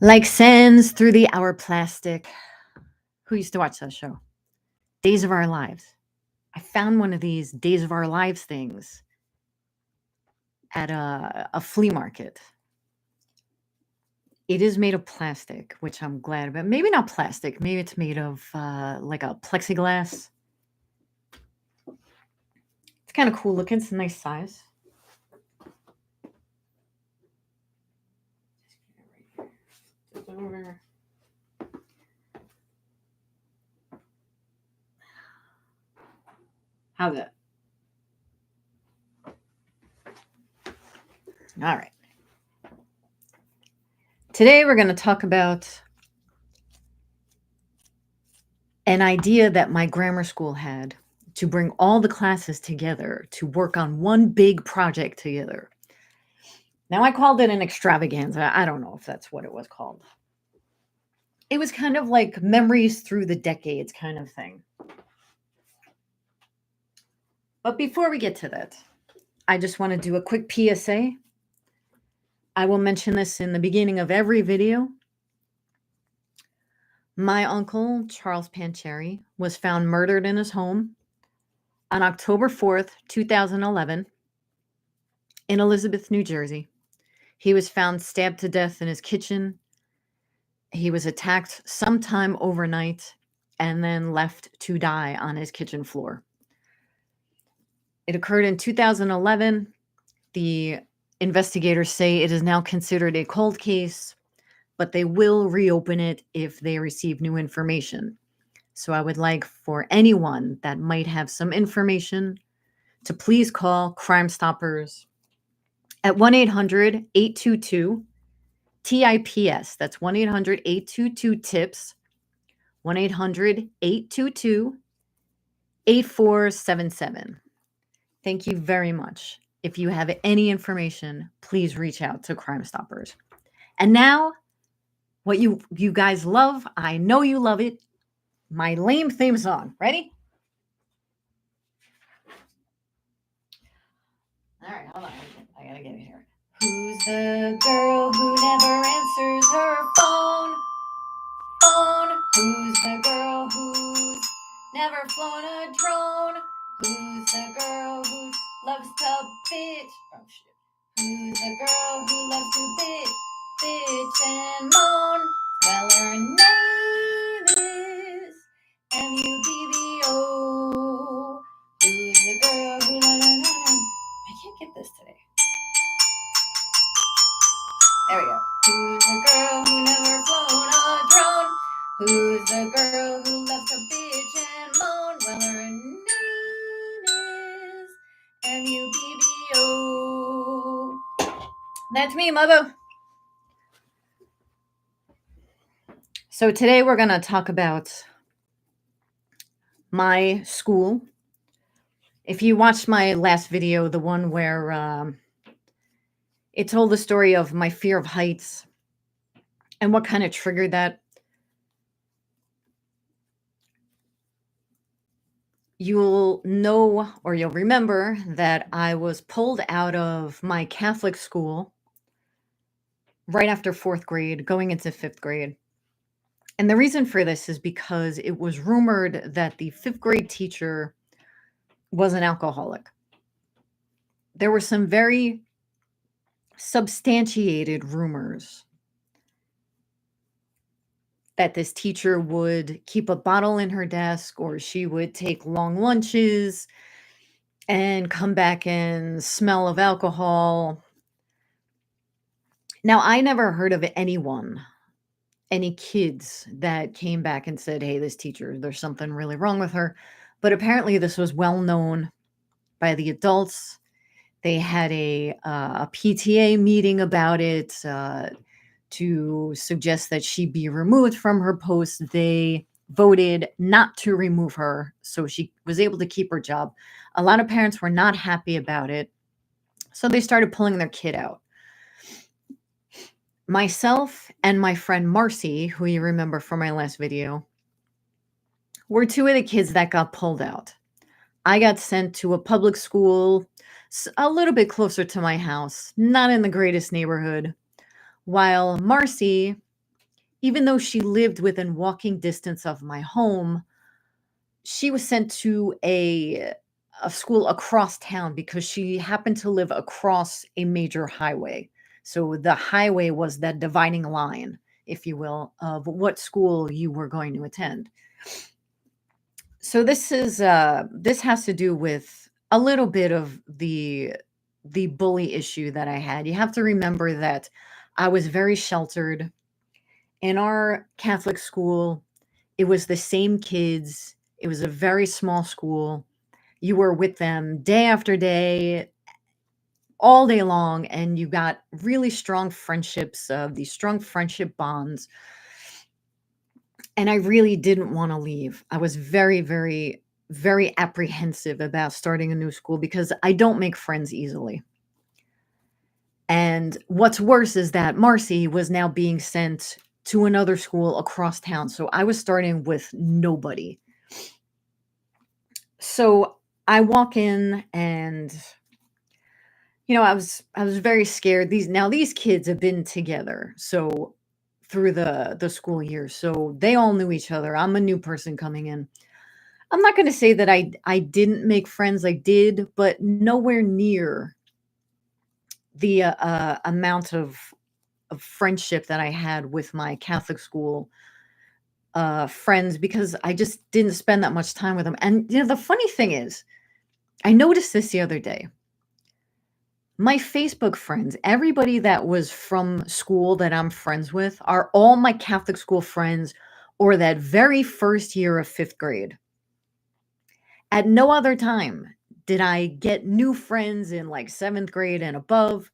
Like sands through the hour plastic. Who used to watch that show? Days of Our Lives. I found one of these Days of Our Lives things at a flea market. It is made of plastic, which I'm glad about. Maybe not plastic. Maybe it's made of like a plexiglass. It's kind of cool looking. It's a nice size. How's it? All right. Today we're going to talk about an idea that my grammar school had to bring all the classes together to work on one big project together. Now, I called it an extravaganza. I don't know if that's what it was called. It was kind of like memories through the decades kind of thing. But before we get to that, I just want to do a quick PSA. I will mention this in the beginning of every video. My uncle, Charles Pancheri, was found murdered in his home on October 4th, 2011, in Elizabeth, New Jersey. He was found stabbed to death in his kitchen. He was attacked sometime overnight and then left to die on his kitchen floor. It occurred in 2011. The investigators say it is now considered a cold case, but they will reopen it if they receive new information. So I would like for anyone that might have some information to please call Crime Stoppers at 1-800-822-TIPS. That's 1-800-822-TIPS, 1-800-822-8477. Thank you very much. If you have any information, please reach out to Crime Stoppers. And now, what you guys love, I know you love it, my lame theme song. Ready? All right, hold on. I gotta get it here. Who's the girl who never answers her phone? Who's the girl who's never flown a drone? Who's the girl who loves to bitch? Oh shit. Who's the girl who loves to bitch and moan? Well, her name is MUBBO. Who's the girl who I can't get this today. There we go. Who's the girl who never flown a drone? Who's the girl who loves to bitch and moan? Well, her name is MUBBO. That's me, mother. So today we're going to talk about my school. If you watched my last video, the one where it told the story of my fear of heights and what kind of triggered that, you'll know or you'll remember that I was pulled out of my Catholic school right after 4th grade, going into 5th grade. And the reason for this is because it was rumored that the 5th grade teacher was an alcoholic. There were some very substantiated rumors that this teacher would keep a bottle in her desk, or she would take long lunches and come back and smell of alcohol. Now, I never heard of anyone, any kids that came back and said, hey, this teacher, there's something really wrong with her. But apparently this was well known by the adults. They had a PTA meeting about it to suggest that she be removed from her post. They voted not to remove her, so she was able to keep her job. A lot of parents were not happy about it, so they started pulling their kid out. Myself and my friend Marcy, who you remember from my last video, were two of the kids that got pulled out. I got sent to a public school a little bit closer to my house, not in the greatest neighborhood, while Marcy even though she lived within walking distance of my home, she was sent to a school across town because she happened to live across a major highway. So the highway was that dividing line, if you will, of what school you were going to attend. So this has to do with a little bit of the bully issue that I had. You have to remember that I was very sheltered in our Catholic school. It was the same kids. It was a very small school. You were with them day after day, all day long, and you got really strong friendships, these strong friendship bonds. And I really didn't want to leave. I was very, very, very apprehensive about starting a new school because I don't make friends easily. And what's worse is that Marcy was now being sent to another school across town. So I was starting with nobody. So I walk in and I was very scared. These kids have been together so through the school year. So they all knew each other. I'm a new person coming in. I'm not going to say that I didn't make friends. I did, but nowhere near the amount of friendship that I had with my Catholic school friends because I just didn't spend that much time with them. And the funny thing is, I noticed this the other day. My Facebook friends, everybody that was from school that I'm friends with, are all my Catholic school friends or that very first year of fifth grade. At no other time did I get new friends in like seventh grade and above.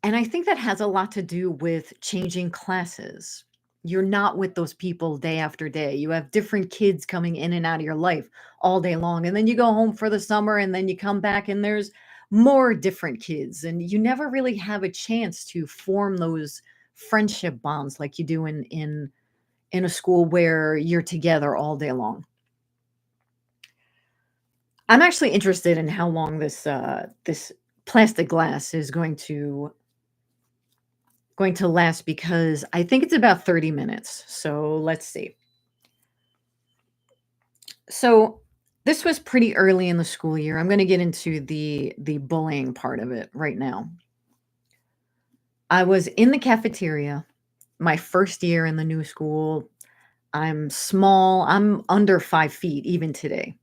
And I think that has a lot to do with changing classes. You're not with those people day after day. You have different kids coming in and out of your life all day long. And then you go home for the summer and then you come back and there's more different kids. And you never really have a chance to form those friendship bonds like you do in a school where you're together all day long. I'm actually interested in how long this plastic glass is going to last because I think it's about 30 minutes. So let's see. So this was pretty early in the school year. I'm going to get into the bullying part of it right now. I was in the cafeteria my first year in the new school. I'm small. I'm under 5 feet even today.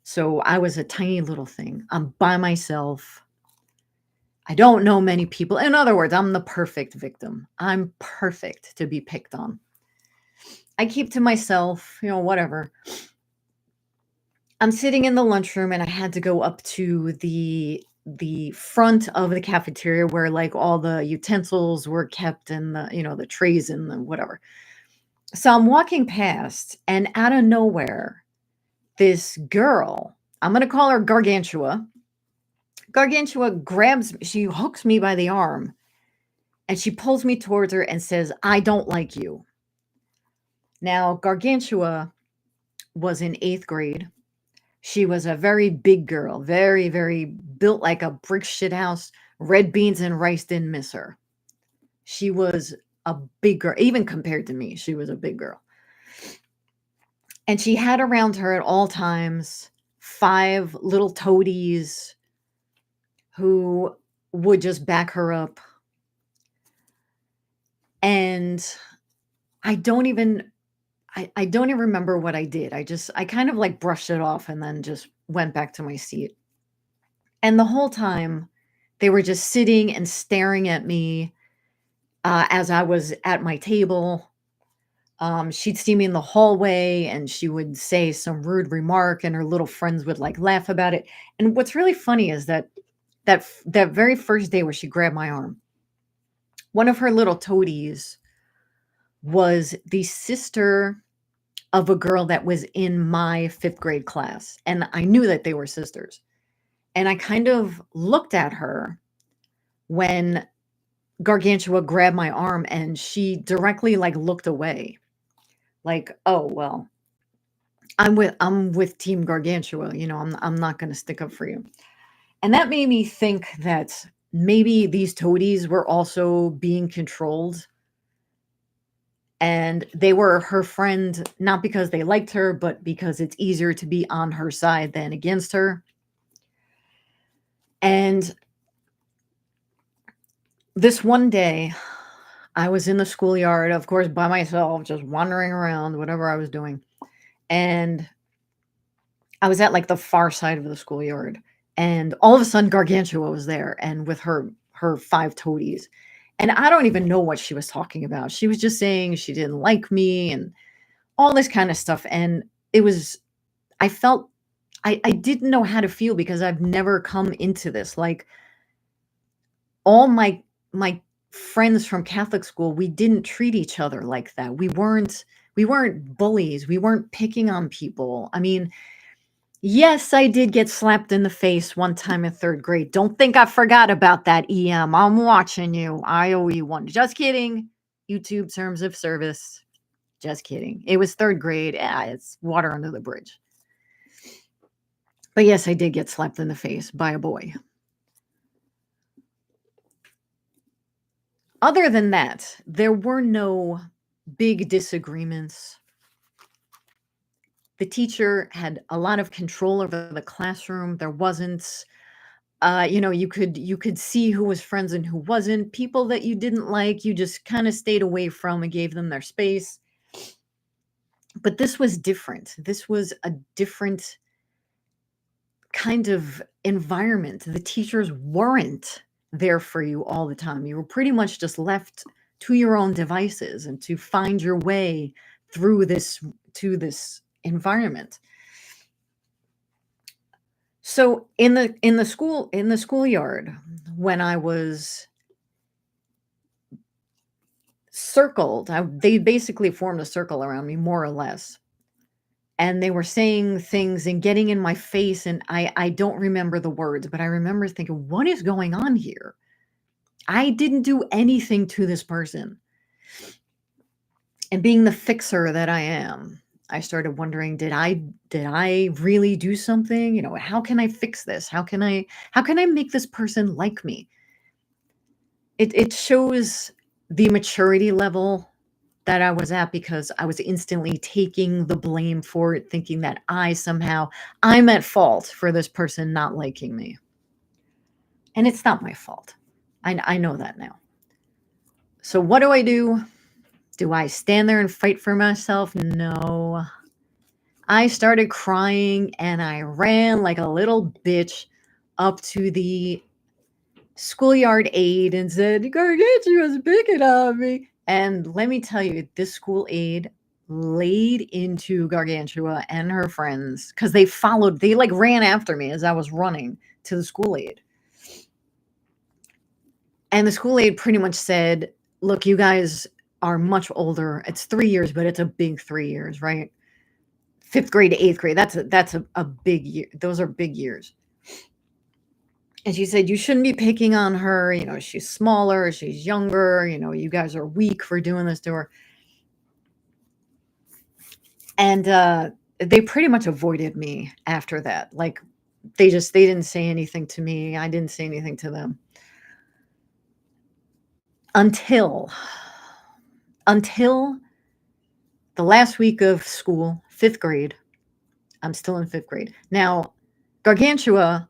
So I was a tiny little thing. I'm by myself. I don't know many people. In other words, I'm the perfect victim. I'm perfect to be picked on. I keep to myself, whatever. I'm sitting in the lunchroom and I had to go up to the front of the cafeteria where like all the utensils were kept and the trays and the whatever. So I'm walking past and out of nowhere, this girl, I'm going to call her Gargantua. Gargantua she hooks me by the arm and she pulls me towards her and says, "I don't like you." Now, Gargantua was in 8th grade. She was a very big girl, very, very built like a brick shit house. Red beans and rice didn't miss her. She was a big girl, even compared to me. She was a big girl. And she had around her at all times 5 little toadies who would just back her up. And I don't even I don't even remember what I did. I kind of like brushed it off and then just went back to my seat. And the whole time they were just sitting and staring at me as I was at my table. She'd see me in the hallway and she would say some rude remark and her little friends would like laugh about it. And what's really funny is that very first day where she grabbed my arm, one of her little toadies was the sister of a girl that was in my 5th grade class. And I knew that they were sisters. And I kind of looked at her when Gargantua grabbed my arm and she directly like looked away. Like, "Oh, well, I'm with Team Gargantua, I'm not going to stick up for you." And that made me think that maybe these toadies were also being controlled And they were her friend, not because they liked her, but because it's easier to be on her side than against her. And this one day, I was in the schoolyard, of course, by myself, just wandering around, whatever I was doing. And I was at like the far side of the schoolyard. And all of a sudden, Gargantua was there and with her five toadies. And I don't even know what she was talking about. She was just saying she didn't like me and all this kind of stuff. And it was, I felt, I didn't know how to feel because I've never come into this. Like all my friends from Catholic school, we didn't treat each other like that. We weren't bullies. We weren't picking on people. I mean, yes, I did get slapped in the face one time in 3rd grade. Don't think I forgot about that, EM. I'm watching you. I owe you one. Just kidding. YouTube terms of service. Just kidding. It was 3rd grade. Yeah, it's water under the bridge. But yes, I did get slapped in the face by a boy. Other than that, there were no big disagreements. The teacher had a lot of control over the classroom. There wasn't, you could see who was friends and who wasn't. People that you didn't like, you just kind of stayed away from and gave them their space. But this was different. This was a different kind of environment. The teachers weren't there for you all the time. You were pretty much just left to your own devices and to find your way through this to this environment. So in the schoolyard, when I was circled, they basically formed a circle around me, more or less. And they were saying things and getting in my face, and I don't remember the words, but I remember thinking, what is going on here? I didn't do anything to this person. And being the fixer that I am, I started wondering, did I really do something? How can I fix this? How can I make this person like me? It shows the maturity level that I was at because I was instantly taking the blame for it, thinking that I'm at fault for this person not liking me. And it's not my fault. I know that now. So what do I do? Do I stand there and fight for myself? No. I started crying and I ran like a little bitch up to the schoolyard aide and said, Gargantua's picking on me. And let me tell you, this school aide laid into Gargantua and her friends because they like ran after me as I was running to the school aide. And the school aide pretty much said, look, you guys are much older. It's 3 years, but it's a big 3 years, right? 5th grade to 8th grade. That's a big year. Those are big years. And she said, you shouldn't be picking on her. She's smaller, she's younger. You guys are weak for doing this to her. And they pretty much avoided me after that. Like they didn't say anything to me. I didn't say anything to them. Until the last week of school, 5th grade. I'm still in 5th grade. Now, Gargantua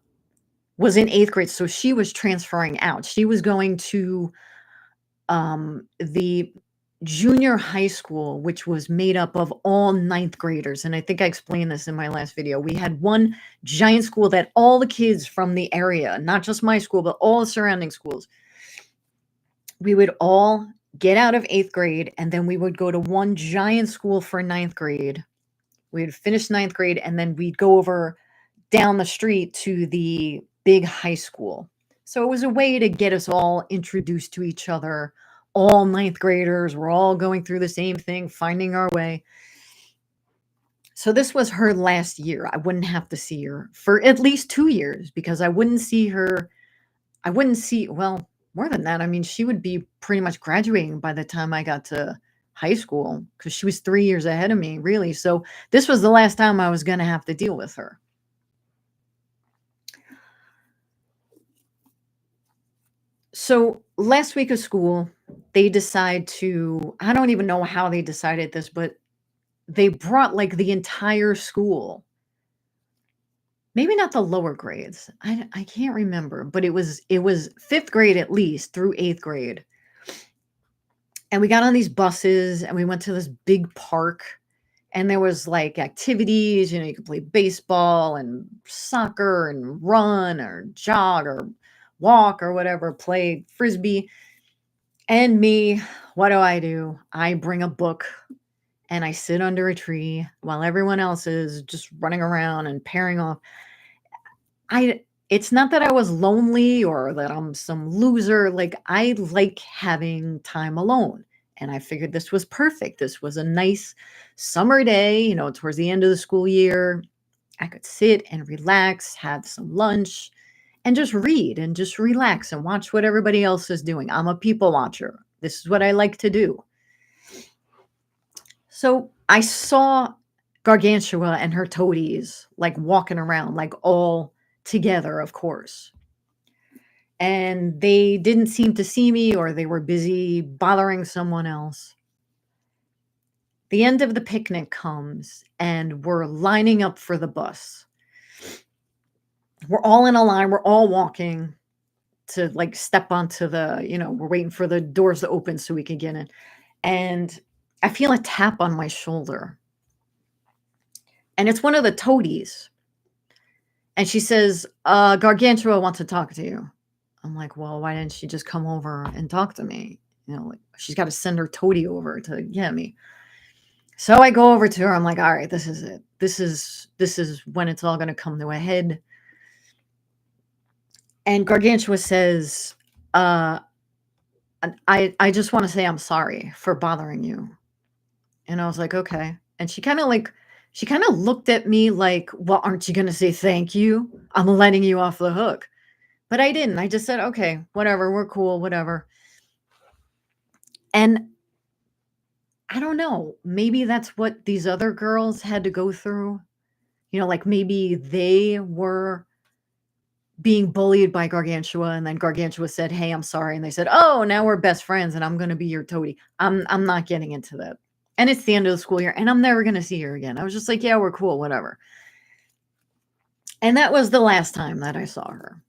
was in 8th grade, so she was transferring out. She was going to the junior high school, which was made up of all 9th graders. And I think I explained this in my last video. We had one giant school that all the kids from the area, not just my school, but all the surrounding schools, we would all get out of 8th grade, and then we would go to one giant school for 9th grade. We'd finish 9th grade, and then we'd go over down the street to the big high school. So it was a way to get us all introduced to each other. All 9th graders were all going through the same thing, finding our way. So this was her last year. I wouldn't have to see her for at least 2 years because I wouldn't see, well, more than that. I mean, she would be pretty much graduating by the time I got to high school because she was 3 years ahead of me, really. So this was the last time I was going to have to deal with her. So last week of school, they decide to, I don't even know how they decided this, but they brought like the entire school. Maybe not the lower grades. I can't remember, but it was 5th grade at least through 8th grade. And we got on these buses and we went to this big park, and there was like activities, you could play baseball and soccer and run or jog or walk or whatever, play frisbee. And me, what do? I bring a book and I sit under a tree while everyone else is just running around and pairing off. I It's not that I was lonely or that I'm some loser. Like, I like having time alone. And I figured this was perfect. This was a nice summer day, towards the end of the school year. I could sit and relax, have some lunch, and just read and just relax and watch what everybody else is doing. I'm a people watcher. This is what I like to do. So I saw Gargantua and her toadies like walking around, like all together, of course. And they didn't seem to see me, or they were busy bothering someone else. The end of the picnic comes and we're lining up for the bus. We're all in a line, we're all walking to like step onto we're waiting for the doors to open so we can get in. And I feel a tap on my shoulder. And it's one of the toadies. And she says, Gargantua wants to talk to you. I'm like, well, why didn't she just come over and talk to me? Like, she's got to send her toady over to get me. So I go over to her. I'm like, all right, this is it. This is when it's all going to come to a head. And Gargantua says, I just want to say I'm sorry for bothering you. And I was like, okay. And she kind of looked at me like, well, aren't you going to say thank you? I'm letting you off the hook. But I didn't. I just said, okay, whatever. We're cool, whatever. And I don't know. Maybe that's what these other girls had to go through. Like maybe they were being bullied by Gargantua, and then Gargantua said, hey, I'm sorry. And they said, oh, now we're best friends and I'm going to be your toady. I'm not getting into that. And it's the end of the school year and I'm never going to see her again. I was just like, yeah, we're cool, whatever. And that was the last time that I saw her.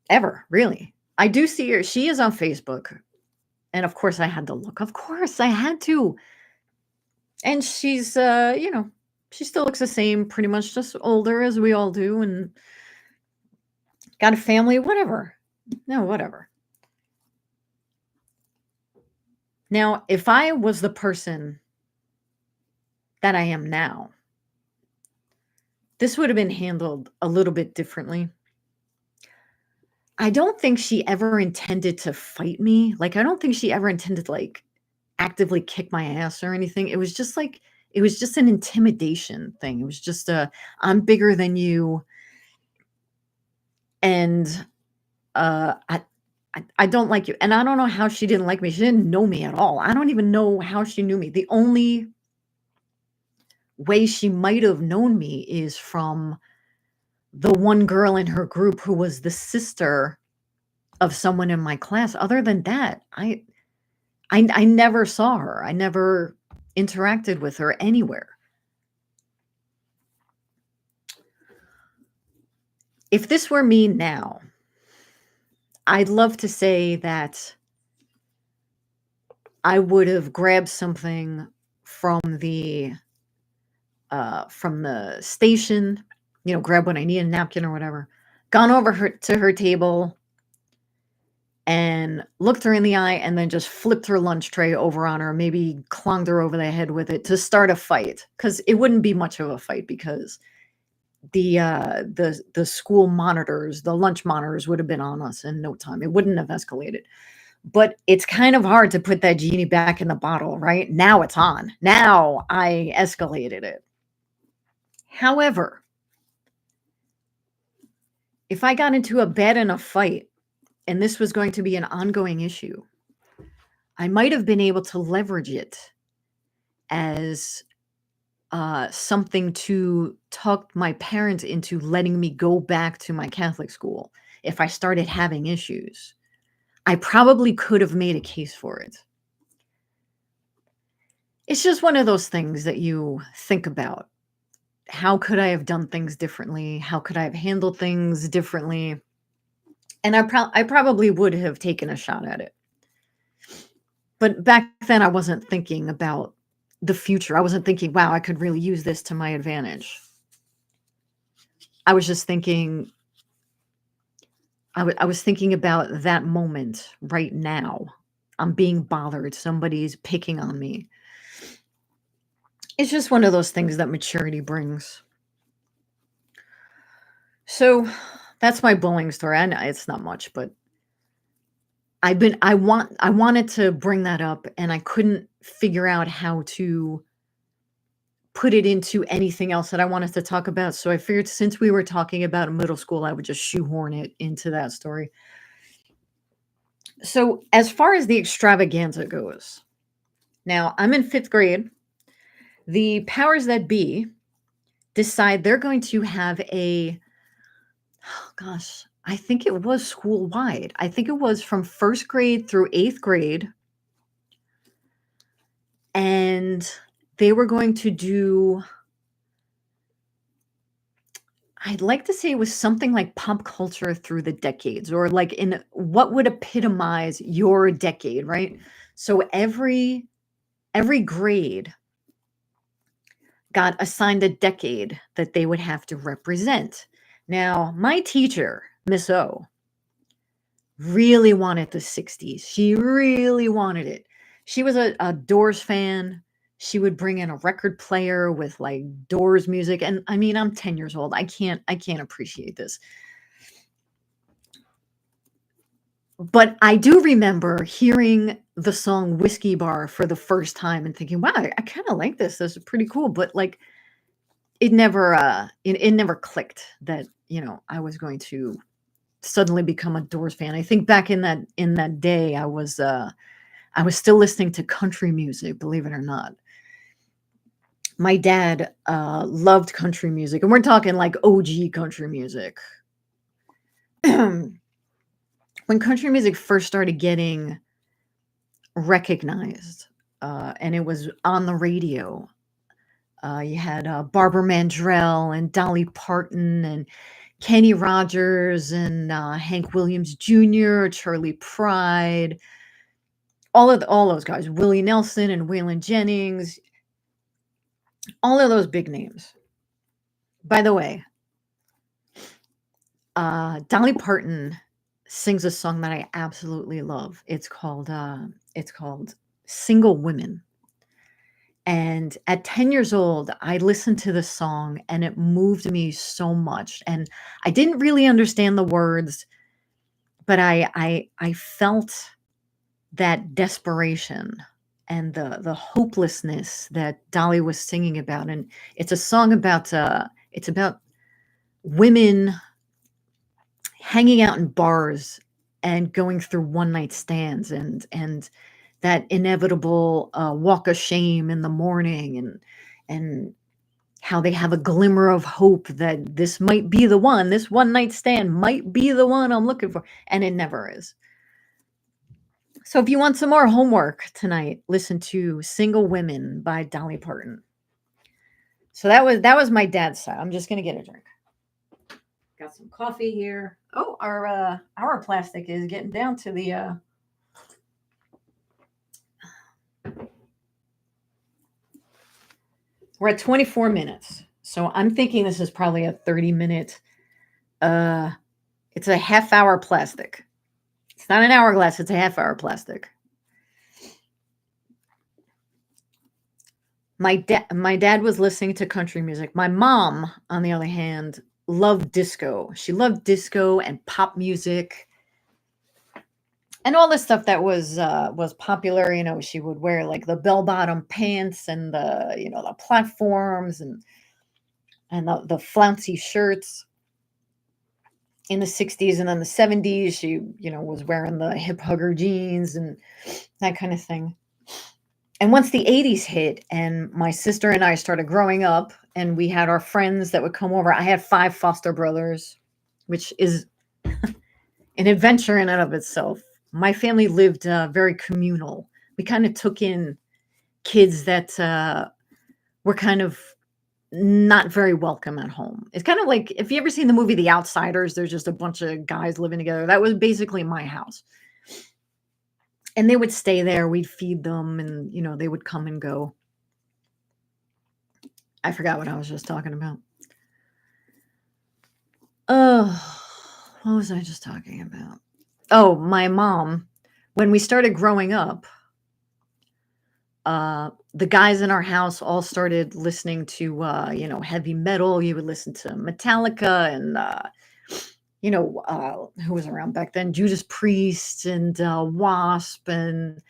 Ever, really. I do see her. She is on Facebook. And of course I had to look. Of course I had to. And she's, she still looks the same, pretty much just older as we all do, and got a family, whatever. No, whatever. Now, if I was the person that I am now, this would have been handled a little bit differently. I don't think she ever intended to fight me. Like, I don't think she ever intended to, like, actively kick my ass or anything. It was just an intimidation thing. It was just I'm bigger than you. And I don't like you. And I don't know how she didn't like me. She didn't know me at all. I don't even know how she knew me. The only way she might have known me is from the one girl in her group who was the sister of someone in my class. Other than that, I never saw her. I never interacted with her anywhere. If this were me now, I'd love to say that I would have grabbed something from the station, grab what I need, a napkin or whatever, gone over to her table and looked her in the eye and then just flipped her lunch tray over on her, maybe clonged her over the head with it to start a fight. Because it wouldn't be much of a fight, because the school monitors, the lunch monitors would have been on us in no time. It wouldn't have escalated. But it's kind of hard to put that genie back in the bottle, right? Now it's on. Now I escalated it. However, if I got into a bad enough fight and this was going to be an ongoing issue, I might have been able to leverage it as something to talk my parents into letting me go back to my Catholic school if I started having issues. I probably could have made a case for it. It's just one of those things that you think about. How could I have done things differently? How could I have handled things differently? And I probably would have taken a shot at it. But back then, I wasn't thinking about the future. I wasn't thinking, wow, I could really use this to my advantage. I was just thinking, I was thinking about that moment right now. I'm being bothered. Somebody's picking on me. It's just one of those things that maturity brings. So that's my bullying story. I know it's not much, but I wanted to bring that up and I couldn't figure out how to put it into anything else that I wanted to talk about. So I figured since we were talking about middle school, I would just shoehorn it into that story. So as far as the extravaganza goes, now I'm in 5th grade. The powers that be decide they're going to have oh gosh, I think it was school wide. I think it was from 1st grade through 8th grade. And they were going to do, I'd like to say it was something like pop culture through the decades, or like in what would epitomize your decade, right? So every grade got assigned a decade that they would have to represent. Now, my teacher, Miss O, really wanted the 60s. She really wanted it. She was a Doors fan. She would bring in a record player with like Doors music. And I mean, I'm 10 years old. I can't appreciate this. But I do remember hearing the song Whiskey Bar for the first time and thinking, wow, I kind of like this. This is pretty cool. But like it never it never clicked that, I was going to suddenly become a Doors fan. I think back in that day I was still listening to country music, believe it or not. My dad loved country music, and we're talking like OG country music. When country music first started getting recognized, and it was on the radio, you had Barbara Mandrell and Dolly Parton and Kenny Rogers and Hank Williams Jr., Charlie Pride, all those guys, Willie Nelson and Waylon Jennings, all of those big names. By the way, Dolly Parton sings a song that I absolutely love. It's called Single Women. And at 10 years old, I listened to the song and it moved me so much. And I didn't really understand the words, but I felt that desperation and the hopelessness that Dolly was singing about. And it's a song about it's about women hanging out in bars and going through one night stands and that inevitable walk of shame in the morning and how they have a glimmer of hope that this might be the one, this one night stand might be the one I'm looking for, and it never is. So if you want some more homework tonight, listen to Single Women by Dolly Parton. So that was my dad's side. I'm just gonna get a drink. Got some coffee here. Oh, our plastic is getting down to the we're at 24 minutes. So I'm thinking this is probably a 30-minute it's a half-hour plastic. It's not an hourglass, it's a half-hour plastic. My dad was listening to country music. My mom, on the other hand, loved disco. She loved disco and pop music and all the stuff that was popular. She would wear like the bell-bottom pants and the platforms and the flouncy shirts. In the 60s and then the 70s, she, was wearing the hip hugger jeans and that kind of thing. And once the 80s hit and my sister and I started growing up and we had our friends that would come over, I had 5 foster brothers, which is an adventure in and of itself. My family lived very communal. We kind of took in kids that were kind of not very welcome at home. It's kind of like if you ever seen the movie The Outsiders, there's just a bunch of guys living together. That was basically my house. And they would stay there. We'd feed them and, they would come and go. I forgot what I was just talking about. Oh, what was I just talking about? Oh, my mom, when we started growing up, the guys in our house all started listening to, heavy metal. You would listen to Metallica and, who was around back then? Judas Priest and Wasp and,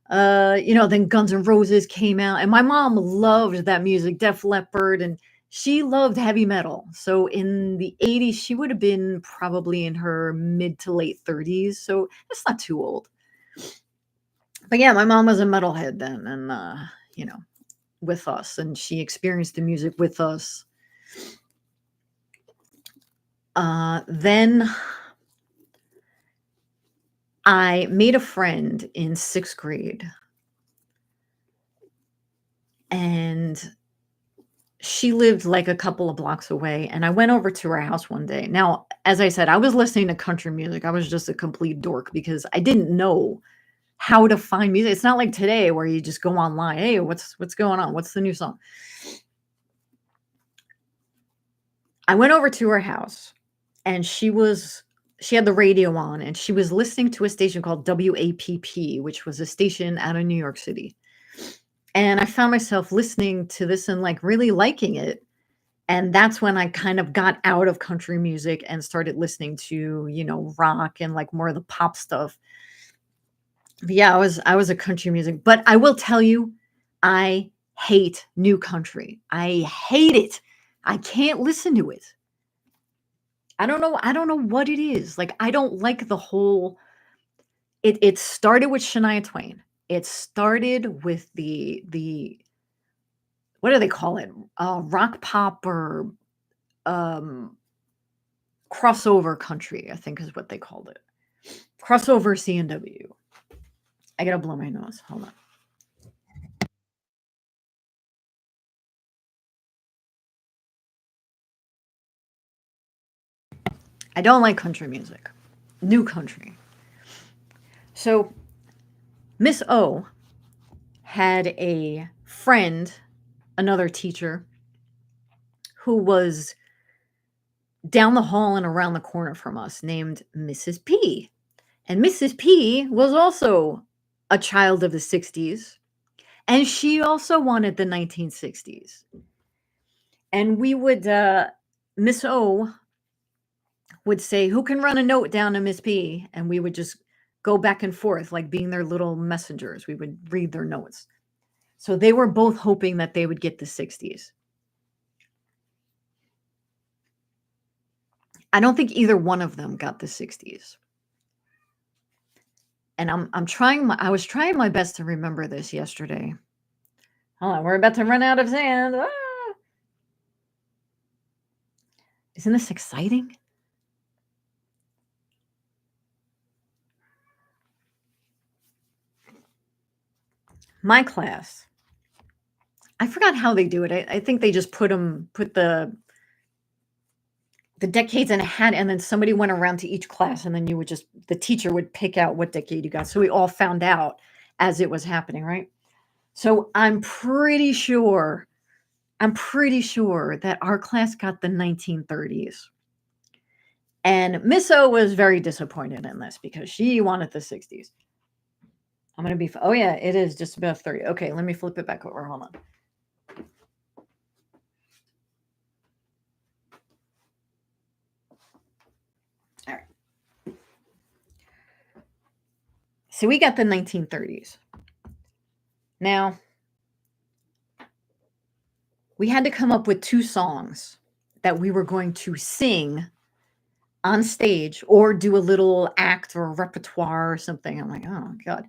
then Guns N' Roses came out. And my mom loved that music, Def Leppard, and she loved heavy metal. So in the 80s, she would have been probably in her mid to late 30s. So that's not too old. But yeah, my mom was a metalhead then and, with us, and she experienced the music with us. Then I made a friend in 6th grade, and she lived like a couple of blocks away, and I went over to her house one day. Now, as I said, I was listening to country music. I was just a complete dork because I didn't know how to find music. It's not like today where you just go online. Hey, what's going on? What's the new song? I went over to her house and she had the radio on and she was listening to a station called WAPP, which was a station out of New York City. And I found myself listening to this and like really liking it. And that's when I kind of got out of country music and started listening to, rock and like more of the pop stuff. But yeah, I was a country music, but I will tell you, I hate new country. I hate it. I can't listen to it. I don't know what it is. Like I don't like the whole it started with Shania Twain. It started with the what do they call it? Rock pop or um crossover country, I think is what they called it. Crossover CNW. I gotta blow my nose. Hold on. I don't like country music. New country. So Miss O had a friend, another teacher, who was down the hall and around the corner from us named Mrs. P. And Mrs. P was also a child of the 60s. And she also wanted the 1960s. And we would, Miss O would say, who can run a note down to Miss P? And we would just go back and forth, like being their little messengers. We would read their notes. So they were both hoping that they would get the 60s. I don't think either one of them got the 60s. And I was trying my best to remember this yesterday. Hold on, we're about to run out of sand. Ah! Isn't this exciting? My class. I forgot how they do it. I think they just put the decades in a hat, and then somebody went around to each class, and then the teacher would pick out what decade you got. So we all found out as it was happening, right? So I'm pretty sure that our class got the 1930s. And Miss O was very disappointed in this because she wanted the 60s. I'm going to be, oh yeah, it is just about 30. Okay, let me flip it back over. Hold on. All right. So we got the 1930s. Now, we had to come up with 2 songs that we were going to sing on stage or do a little act or a repertoire or something. I'm like, oh God.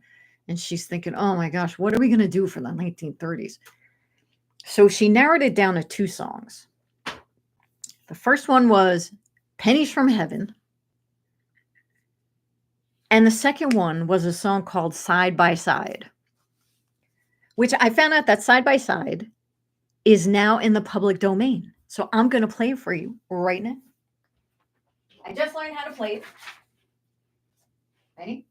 And she's thinking, oh my gosh, what are we going to do for the 1930s? So she narrowed it down to 2 songs. The first one was Pennies from Heaven. And the second one was a song called Side by Side, which I found out that Side by Side is now in the public domain. So I'm going to play it for you right now. I just learned how to play it. Ready?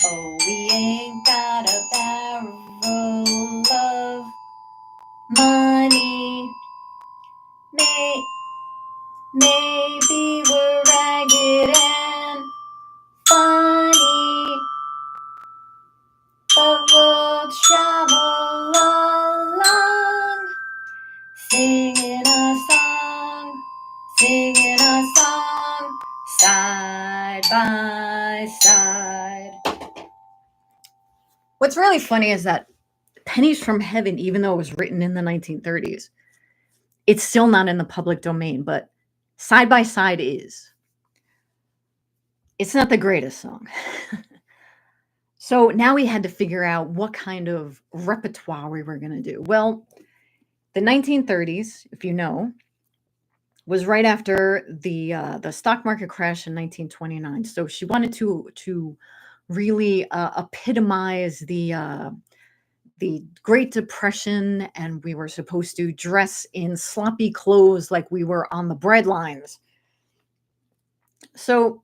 Oh, we ain't got a barrel of money. Maybe we're ragged and funny, but we'll travel along, singing a song, side by side. What's really funny is that Pennies from Heaven, even though it was written in the 1930s, it's still not in the public domain, but Side by Side is. It's not the greatest song. So now we had to figure out what kind of repertoire we were going to do. Well, the 1930s, if you know, was right after the stock market crash in 1929. So she wanted to really epitomize the Great Depression, and we were supposed to dress in sloppy clothes like we were on the breadlines. So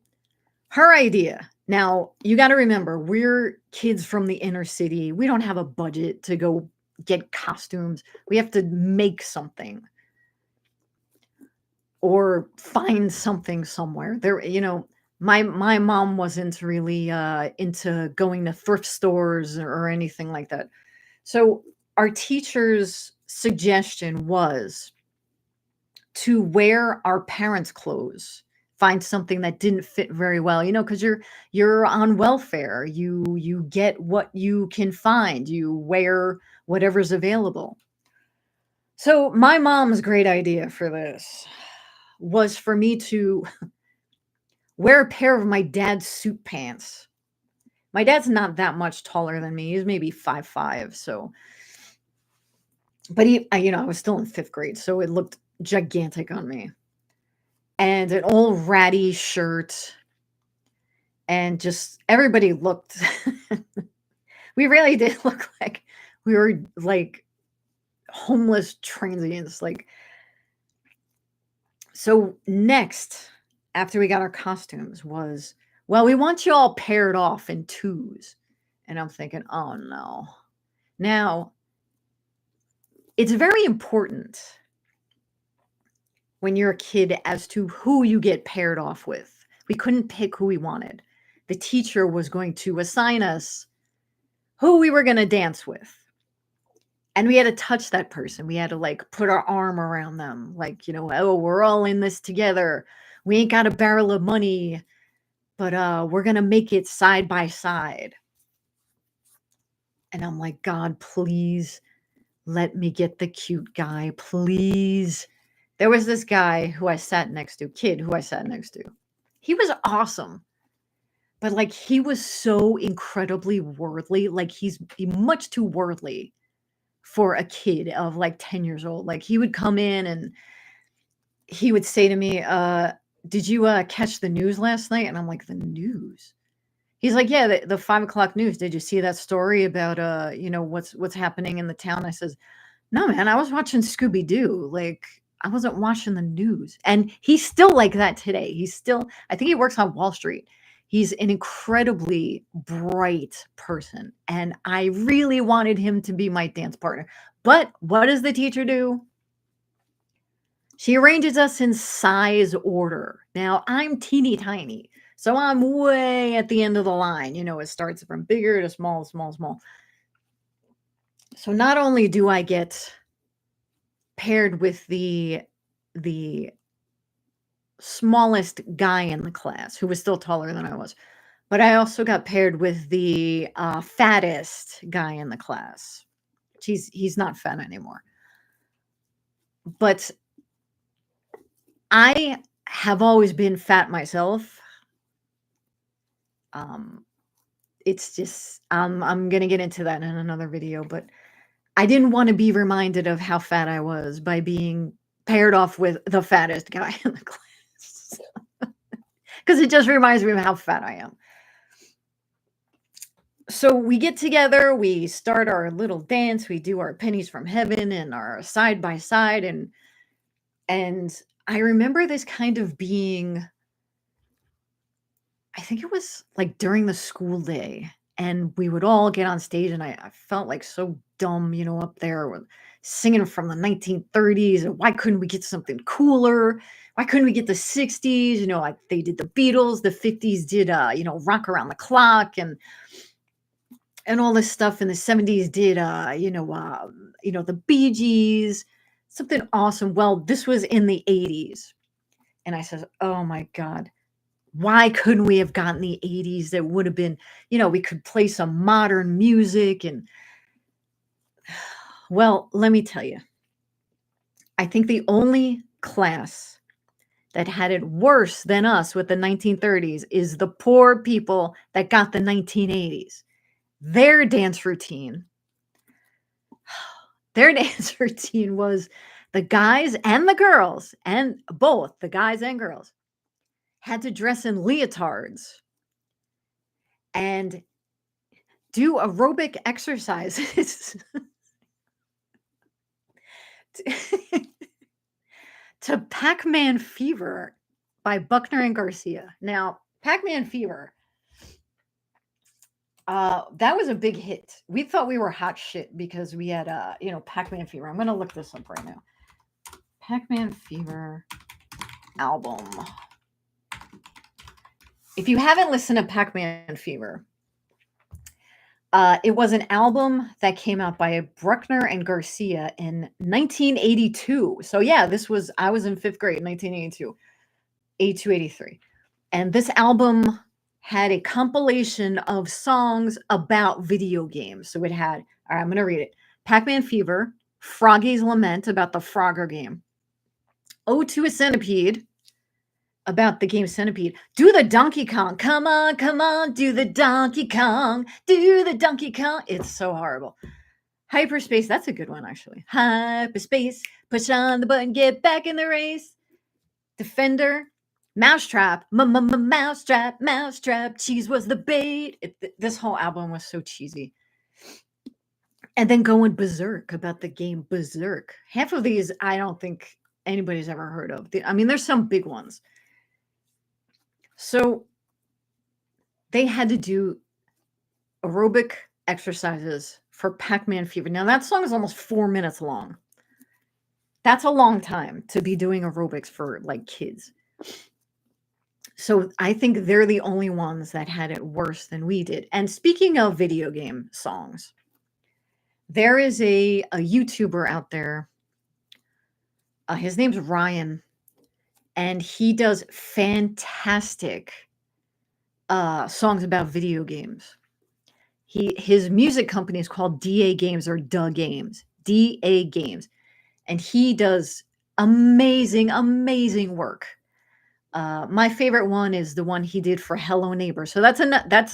her idea. Now, you got to remember, we're kids from the inner city. We don't have a budget to go get costumes. We have to make something or find something somewhere. My mom wasn't really into going to thrift stores or anything like that. So our teacher's suggestion was to wear our parents' clothes, find something that didn't fit very well, because you're on welfare. You get what you can find. You wear whatever's available. So my mom's great idea for this was for me to wear a pair of my dad's suit pants. My dad's not that much taller than me. He's maybe 5'5", so but I was still in 5th grade, so it looked gigantic on me. And an old ratty shirt, and just everybody looked we really did look like we were like homeless transients. So next, after we got our costumes, was, well, we want you all paired off in twos. And I'm thinking, oh no. Now, it's very important when you're a kid as to who you get paired off with. We couldn't pick who we wanted. The teacher was going to assign us who we were going to dance with. And we had to touch that person. We had to put our arm around them. Oh, we're all in this together. We ain't got a barrel of money, but we're going to make it side by side. And I'm like, God, please let me get the cute guy, please. There was this guy who I sat next to, kid who I sat next to. He was awesome. But he was so incredibly worldly. He's much too worldly for a kid of 10 years old. He would come in and he would say to me, did you catch the news last night? And I'm like, the news? He's like, yeah, the 5 o'clock news. Did you see that story about what's happening in the town? I says, no, man, I was watching Scooby-Doo. I wasn't watching the news. And he's still like that today. I think he works on Wall Street. He's an incredibly bright person. And I really wanted him to be my dance partner. But what does the teacher do? She arranges us in size order. Now, I'm teeny tiny. So I'm way at the end of the line. It starts from bigger to small, small, small. So not only do I get paired with the smallest guy in the class, who was still taller than I was, but I also got paired with the fattest guy in the class. He's not fat anymore. But I have always been fat myself. It's just I'm gonna get into that in another video, but I didn't want to be reminded of how fat I was by being paired off with the fattest guy in the class. because it just reminds me of how fat I am. So we get together, we start our little dance, we do our pennies from heaven and our side by side, and I remember this kind of being, I think it was like during the school day, and we would all get on stage, and I felt like so dumb, up there with singing from the 1930s. And why couldn't we get something cooler? Why couldn't we get the 60s? Like they did the Beatles, the 50s did, Rock Around the Clock, and all this stuff. In the 70s did, the Bee Gees, something awesome. Well, this was in the 80s. And I says, oh my God, why couldn't we have gotten the 80s? That would have been, we could play some modern music. And well, let me tell you, I think the only class that had it worse than us with the 1930s is the poor people that got the 1980s. Their dance routine was the guys and the girls, and both the guys and girls had to dress in leotards and do aerobic exercises to Pac-Man Fever by Buckner and Garcia. Now, Pac-Man Fever, that was a big hit. We thought we were hot shit because we had, Pac-Man Fever. I'm going to look this up right now. Pac-Man Fever album. If you haven't listened to Pac-Man Fever, it was an album that came out by Bruckner and Garcia in 1982. So yeah, I was in 5th grade, 1982, 82, 83. And this album had a compilation of songs about video games. So it had, all right, I'm going to read it. Pac-Man Fever, Froggy's Lament about the Frogger game, Ode to a Centipede, about the game Centipede. Do the Donkey Kong. Come on, do the Donkey Kong. Do the Donkey Kong. It's so horrible. Hyperspace, that's a good one, actually. Hyperspace, push on the button, get back in the race. Defender, Mousetrap, Mousetrap, cheese was the bait. This whole album was so cheesy. And then going berserk about the game Berserk. Half of these, I don't think anybody's ever heard of. There's some big ones. So they had to do aerobic exercises for Pac-Man Fever. Now that song is almost 4 minutes long. That's a long time to be doing aerobics for like kids. So I think they're the only ones that had it worse than we did. And speaking of video game songs, there is a YouTuber out there. His name's Ryan. And he does fantastic songs about video games. His music company is called DA Games, or DA Games. DA Games. And he does amazing, amazing work. My favorite one is the one he did for Hello Neighbor. So that's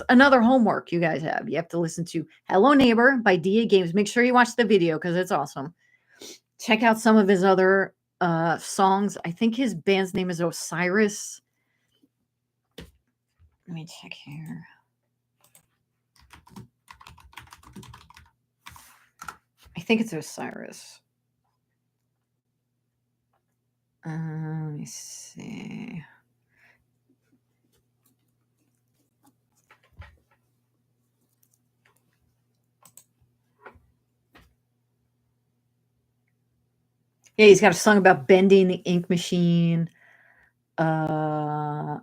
another homework you guys have. You have to listen to Hello Neighbor by DA Games. Make sure you watch the video because it's awesome. Check out some of his other songs. I think his band's name is Osiris. Let me check here. I think it's Osiris. Let me see. Yeah, he's got a song about bending the ink machine. Five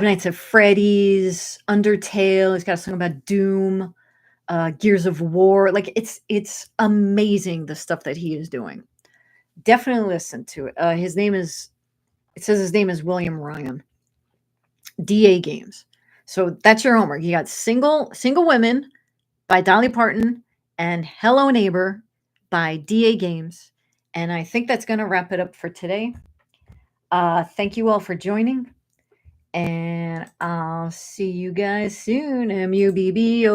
Nights at Freddy's, Undertale. He's got a song about Doom, Gears of War. Like it's amazing the stuff that he is doing. Definitely listen to it. It says his name is William Ryan. DA Games. So that's your homework. You got Single Women by Dolly Parton and Hello Neighbor by DA Games. And I think that's going to wrap it up for today. Thank you all for joining. And I'll see you guys soon. MUBBO.